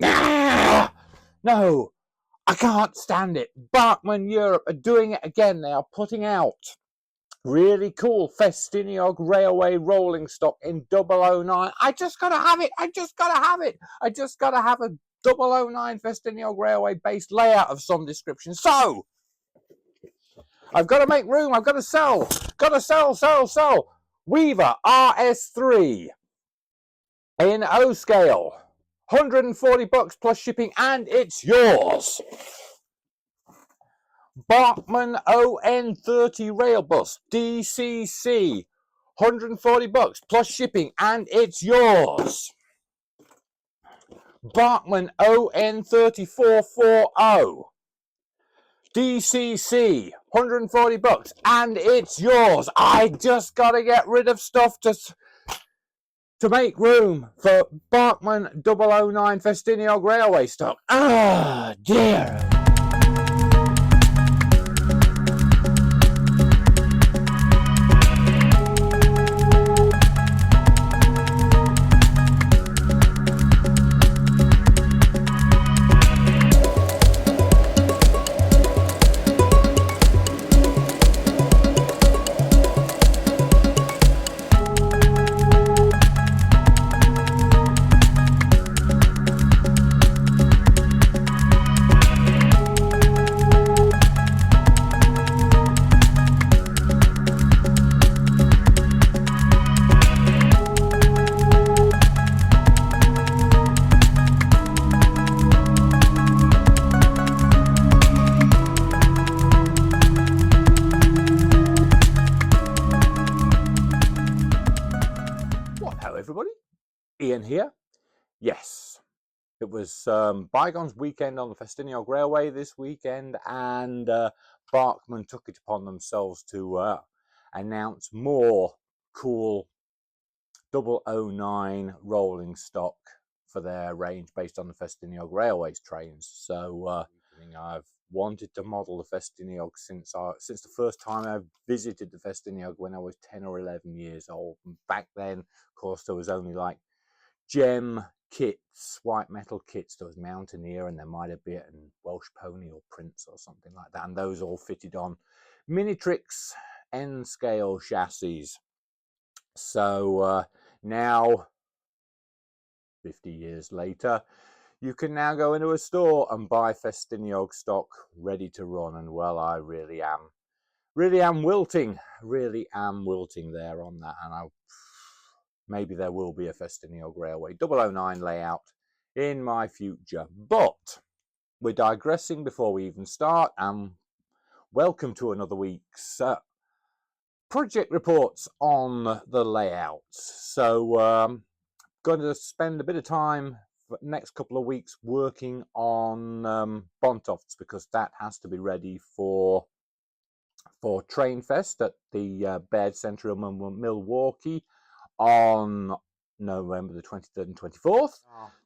Ah! No, I can't stand it. Bachmann Europe are doing it again. They are putting out really cool Festiniog Railway rolling stock in 009. I just gotta have it. I just gotta have it. I just gotta have a 009 Festiniog Railway based layout of some description. So I've got to make room. I've got to sell. Got to sell. Weaver RS3 in O scale. $140 plus shipping, and it's yours. Bachmann ON30 Railbus DCC, $140 plus shipping, and it's yours. Bachmann ON3440 DCC, $140, and it's yours. I just got to get rid of stuff to make room for Bachmann 009 Festiniog Railway stock. Ah, dear. Hello everybody, Ian here. Yes, it was Bygone's weekend on the Festiniog Railway this weekend, and Bachmann took it upon themselves to announce more cool 009 rolling stock for their range based on the Festiniog Railways trains. So I've wanted to model the Festiniog since the first time I visited the Festiniog when I was 10 or 11 years old. And back then, of course, there was only like gem kits, white metal kits. There was Mountaineer, and there might have been Welsh Pony or Prince or something like that, and those all fitted on Minitrix N-scale chassis. So now, 50 years later, you can now go into a store and buy Festiniog stock ready to run. And well, I really am wilting there on that. And maybe there will be a Festiniog Railway 009 layout in my future. But we're digressing before we even start. And welcome to another week's project reports on the layouts. So going to spend a bit of time for the next couple of weeks working on Bontofts, because that has to be ready for Trainfest at the Baird Centre in Milwaukee on November the 23rd and 24th.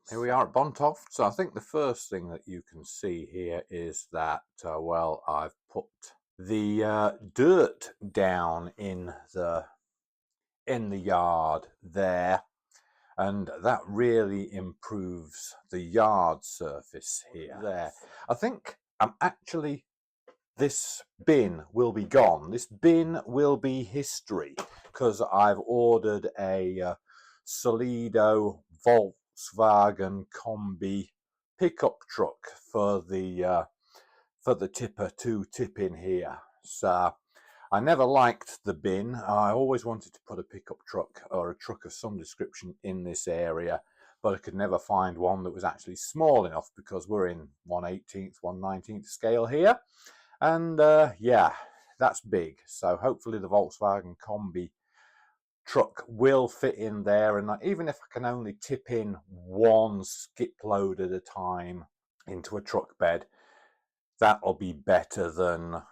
Here we are at Bontofts. So I think the first thing that you can see here is that, well, I've put the dirt down in the yard there, and that really improves the yard surface here. There, I think actually this bin will be gone. This bin will be history, because I've ordered a Solido Volkswagen Combi pickup truck for the tipper to tip in here. So I never liked the bin. I always wanted to put a pickup truck or a truck of some description in this area, but I could never find one that was actually small enough, because we're in 1/18th, 1/19th scale here. And yeah, that's big. So hopefully the Volkswagen Combi truck will fit in there. And even if I can only tip in one skip load at a time into a truck bed, that'll be better than,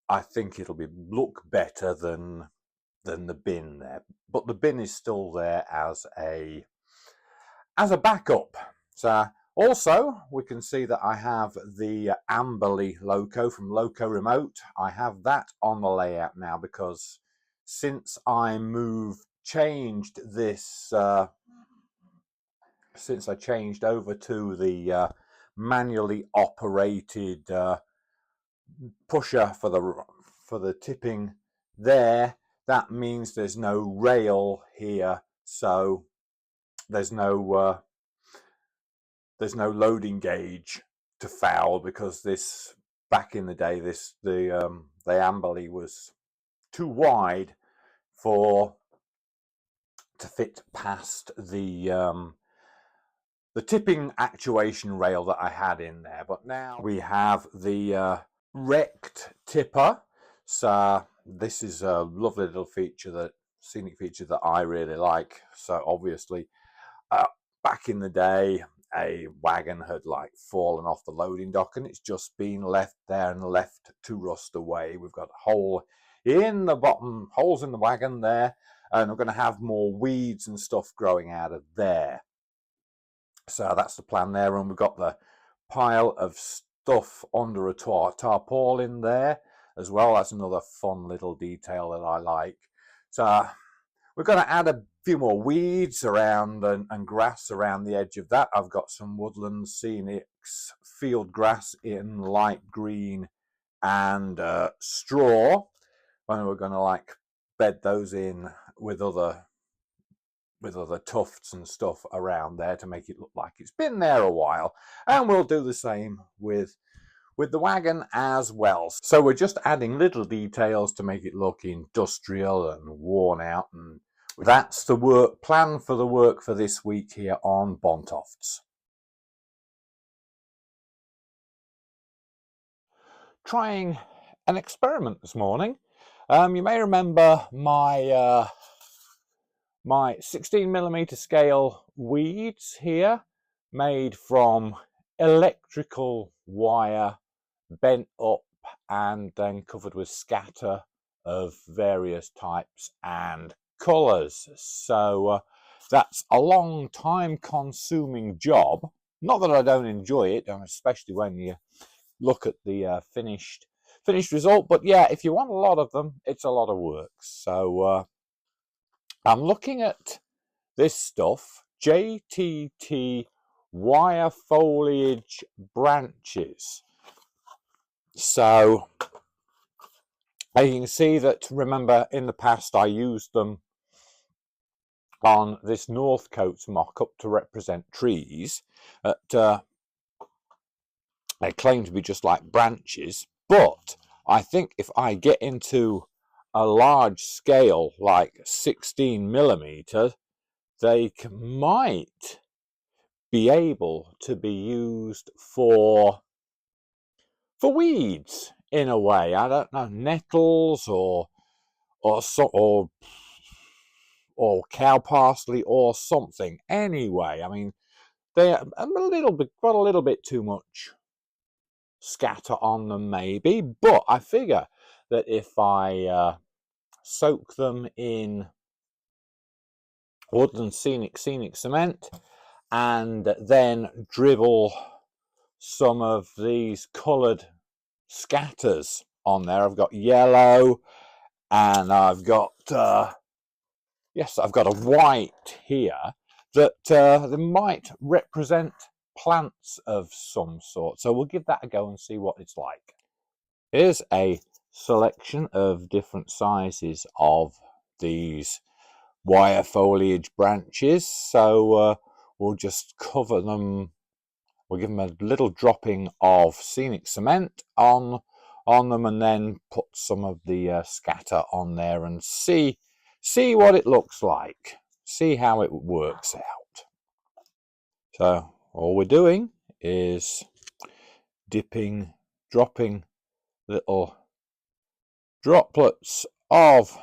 I think it'll look better than the bin there. But the bin is still there as a backup. So also we can see that I have the Amberley Loco from Loco Remote. I have that on the layout now, because since I changed this since I changed over to the manually operated pusher for the tipping there. That means there's no rail here, so there's no loading gauge to foul, because this, back in the day, the Amberley was too wide to fit past the tipping actuation rail that I had in there. But now we have the wrecked tipper. So this is a lovely little feature, scenic feature that I really like. So obviously, back in the day, a wagon had like fallen off the loading dock and it's just been left there and left to rust away. We've got a hole in the bottom, holes in the wagon there, and we're going to have more weeds and stuff growing out of there. So that's the plan there. And we've got the pile of stuff under a tarpaulin there as well. That's another fun little detail that I like. So we're going to add a few more weeds around and grass around the edge of that. I've got some Woodland Scenics field grass in light green and straw, and we're going to like bed those in with other tufts and stuff around there to make it look like it's been there a while. And we'll do the same with the wagon as well. So we're just adding little details to make it look industrial and worn out, and that's the plan for the work for this week here on Bontofts. Trying an experiment this morning. You may remember my 16mm scale weeds here, made from electrical wire, bent up and then covered with scatter of various types and colours. So that's a long time consuming job. Not that I don't enjoy it, especially when you look at the finished result. But yeah, if you want a lot of them, it's a lot of work. So I'm looking at this stuff, JTT wire foliage branches. So you can see that, remember, in the past I used them on this Northcotes mock-up to represent trees. They claim to be just like branches, but I think if I get into a large scale like 16mm, they might be able to be used for weeds in a way. I don't know, nettles or cow parsley or something. Anyway, I mean, they're got a little bit too much scatter on them maybe, but I figure that if I soak them in Woodland Scenic cement and then dribble some of these coloured scatters on there. I've got yellow and I've got I've got a white here that they might represent plants of some sort. So we'll give that a go and see what it's like. Here's a selection of different sizes of these wire foliage branches. So we'll just cover them. We'll give them a little dropping of scenic cement on them, and then put some of the scatter on there and see what it looks like. See how it works out. So all we're doing is dropping little droplets of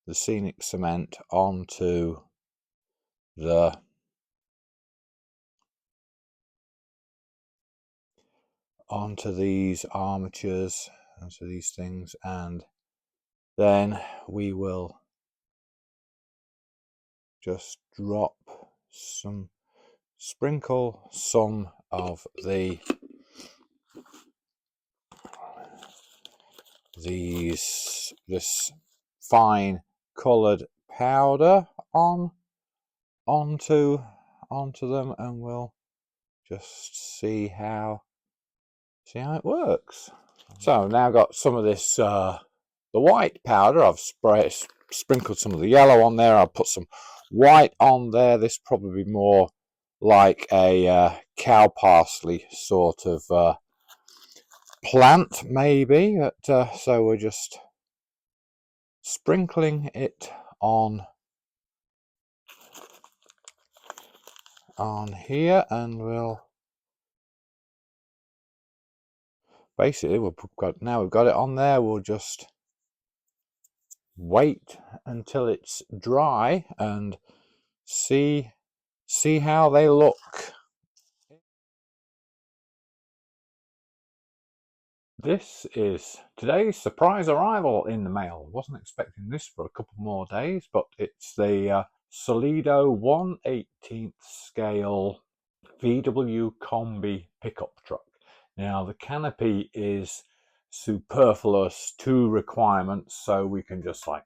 the scenic cement onto these armatures, onto these things, and then we will just sprinkle some of this fine coloured powder on onto them, and we'll just see how it works. So I've now got some of this the white powder. I've sprinkled some of the yellow on there. I'll put some white on there. This probably more like a cow parsley sort of plant, maybe. But so we're just sprinkling it on here, and we'll basically we've got it on there. We'll just wait until it's dry and see how they look. This is today's surprise arrival in the mail. Wasn't expecting this for a couple more days, but it's the Solido 1/18 scale VW Combi pickup truck. Now the canopy is superfluous to requirements, so we can just like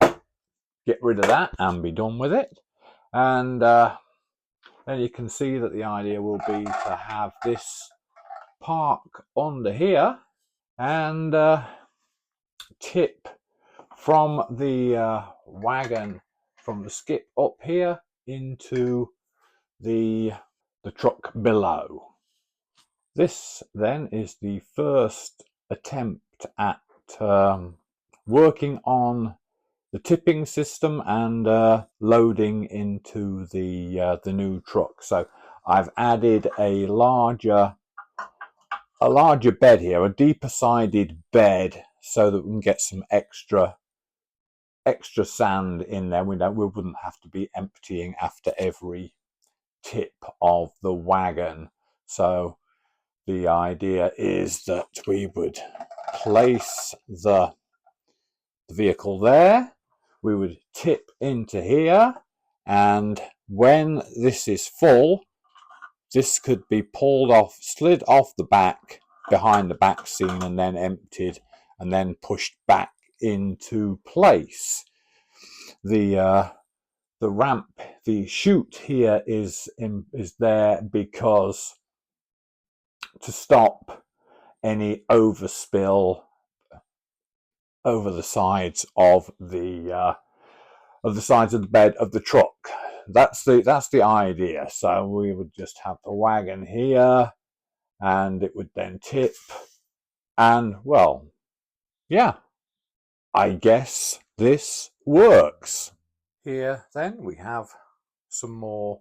get rid of that and be done with it. And then you can see that the idea will be to have this park under here and tip from the wagon, from the skip up here into the truck below. This then is the first attempt at working on the tipping system and loading into the new truck. So I've added a larger bed here, a deeper sided bed, so that we can get some extra sand in there. We wouldn't have to be emptying after every tip of the wagon. So the idea is that we would place the vehicle there, we would tip into here, and when this is full, this could be pulled off, slid off the back behind the back seam, and then emptied and then pushed back into place. The ramp, the chute here is there because to stop any overspill over the sides of the bed of the truck. That's the idea. So we would just have the wagon here, and it would then tip, and well, yeah, I guess this works. Here then we have some more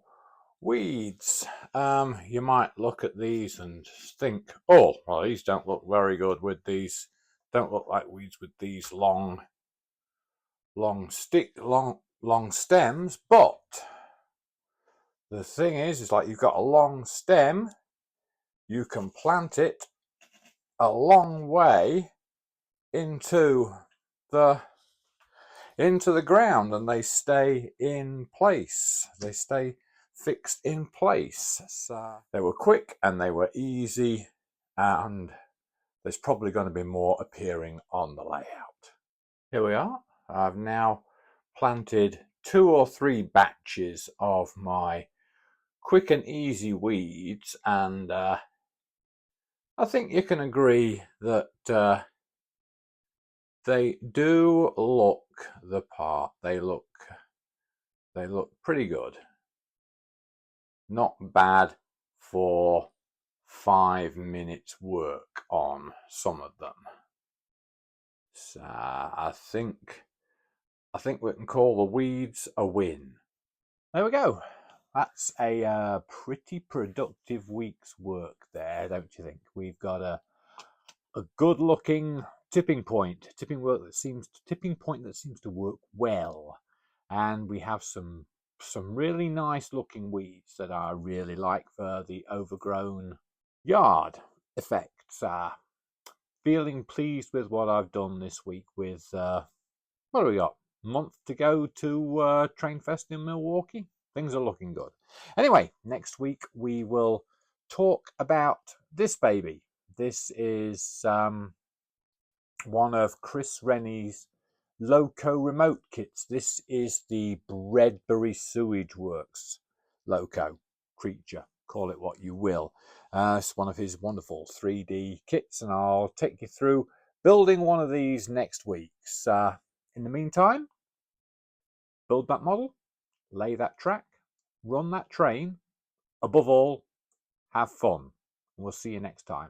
weeds. You might look at these and think, oh, well, these don't look very good with these. Don't look like weeds with these long stems. But the thing is like you've got a long stem, you can plant it a long way into the ground, and they stay in place. They stay fixed in place. So they were quick and they were easy, and there's probably going to be more appearing on the layout. Here we are. I've now planted 2 or 3 batches of my quick and easy weeds, and I think you can agree that they do look the part. They look pretty good. Not bad for 5 minutes work on some of them. So I think we can call the weeds a win. There we go. That's a pretty productive week's work there, don't you think? We've got a good looking tipping point that seems to work well, and we have some really nice looking weeds that I really like for the overgrown yard effects. Feeling pleased with what I've done this week with what do we got? A month to go to Trainfest in Milwaukee. Things are looking good. Anyway, next week we will talk about this baby. This is one of Chris Rennie's Loco remote kits. This is the Bredbury Sewage Works loco creature, call it what you will. It's one of his wonderful 3D kits, and I'll take you through building one of these next week. In the meantime, build that model, lay that track, run that train. Above all, have fun. We'll see you next time.